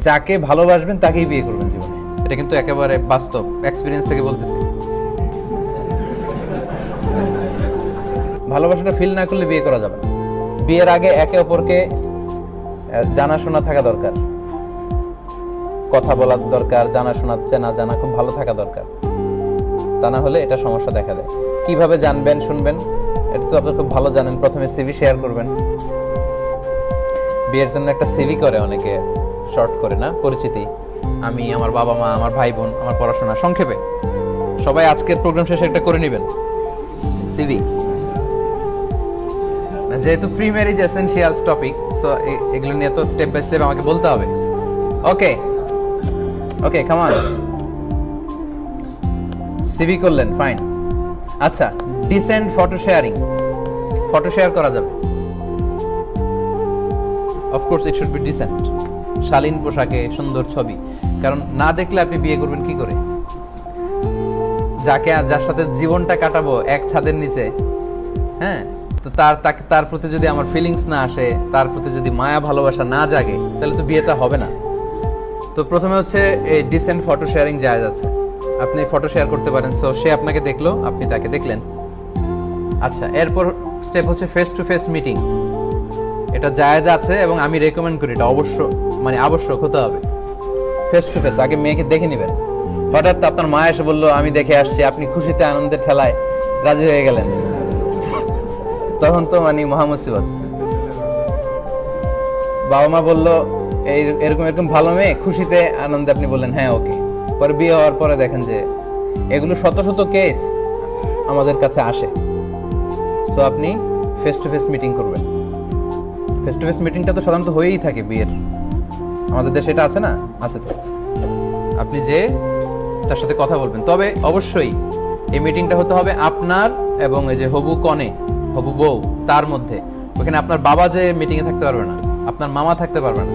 যাকে ভালোবাসবেন তাকেই বিয়ে করবেন জীবনে। এটা কিন্তু একেবারে বাস্তব এক্সপিরিয়েন্স থেকে বলতেছি। ভালোবাসাটা ফিল না করলে বিয়ে করা যাবে না। বিয়ের আগে একে অপরকে জানাশোনা থাকা দরকার, কথা বলার দরকার, জানাশোনা চেনা জানা খুব ভালো থাকা দরকার। তা না হলে এটা সমস্যা দেখা দেয়। কিভাবে জানবেন শুনবেন এটা তো আপনি খুব ভালো জানেন। প্রথমে সিভি শেয়ার করবেন। বিয়ের জন্য একটা সিভি করে অনেকে, শর্ট করে না, পরিচিতি, আমি, আমার বাবা মা, আমার ভাই বোন, আমার পড়াশোনা, সংক্ষেপে। সবাই আজকের প্রোগ্রাম শেষে একটা করে নেবেন সিভি। যেহেতু pre marriage essentials topic, so এগুলো নিয়ে তো স্টেপ বাই স্টেপ আমাকে বলতে হবে। Okay okay, come on. CV করলেন, ফাইন। আচ্ছা, decent photo sharing, photo share করা যাবে। Of course it should be decent, শালীন পোশাকে, সুন্দর ছবি। কারণ না দেখলে আপনি বিয়ে করবেন কি করে? যার সাথে জীবনটা কাটাবো এক ছাদের নিচে, হ্যাঁ, তো তার প্রতি যদি আমার ফিলিংস না আসে, তার প্রতি যদি মায়া ভালোবাসা না জাগে, তাহলে তো বিয়েটা হবে না। তো প্রথমে হচ্ছে এই ডিসেন্ট ফটো শেয়ারিং জায়েজ আছে, আপনি ফটো শেয়ার করতে পারেন। সো সে আপনাকে দেখলো, আপনি তাকে দেখলেন। আচ্ছা, এরপর স্টেপ হচ্ছে ফেস টু ফেস মিটিং। এটা জায়েজ আছে এবং আমি রেকমেন্ড করি, এটা আবশ্যক হতে হবে। ফেস টু ফেস আগে মেয়েকে দেখে নেবেন। হঠাৎ আপনার মা এসে বললো আমি দেখে আসছি, আপনি খুশিতে আনন্দের ঠেলায় রাজি হয়ে গেলেন, তখন তো মহা মুসিবত। বাবা মা বললো এরকম এরকম ভালো মেয়ে, খুশিতে আনন্দে আপনি বললেন হ্যাঁ ওকে। পরে বিয়ে হওয়ার পরে দেখেন যে এগুলো শত শত কেস আমাদের কাছে আসে। সো আপনি ফেস টু ফেস মিটিং করবেন। ফেস টু ফেস মিটিংটা তো সাধারণত হয়েই থাকে বিয়ের, আমাদের দেশে এটা আছে না? আছে তো। আপনি যে তার সাথে কথা বলবেন, তবে অবশ্যই এই মিটিংটা হতে হবে আপনার এবং এই যে হবু কনে, হবু বউ, তার মধ্যে। ওখানে আপনার বাবা যে মিটিংয়ে থাকতে পারবে না, আপনার মামা থাকতে পারবে না।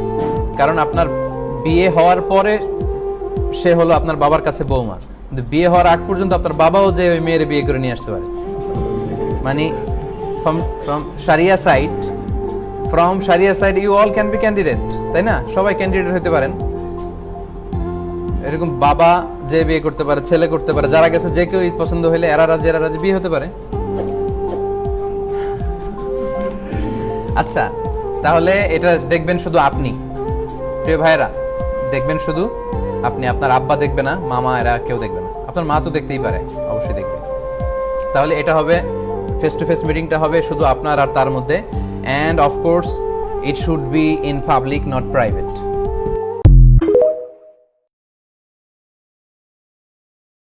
কারণ আপনার বিয়ে হওয়ার পরে সে হলো আপনার বাবার কাছে বৌমা, কিন্তু বিয়ে হওয়ার আগ পর্যন্ত আপনার বাবাও যে ওই মেয়ের বিয়ে করে নিয়ে আসতে পারে। ফ্রম শারিয়া side you all can be candidate, তাই না? সবাই ক্যান্ডিডেট হতে পারেন। এরকম বাবা যে বিয়ে করতে পারে, ছেলে করতে পারে, যারা গেছে যে কেউ পছন্দ হইলে এরা রাজি বিয়ে হতে পারে। আচ্ছা, তাহলে এটা দেখবেন শুধু আপনি, প্রিয় ভাইরা, দেখবেন শুধু আপনি। আপনার আব্বা দেখবে না, মামা এরা কেউ দেখবে না। আপনার মা তো দেখতেই পারে, অবশ্যই দেখবে। তাহলে এটা হবে ফেস টু ফেস মিটিংটা হবে শুধু আপনার আর তার মধ্যে। And of course it should be in public, not private.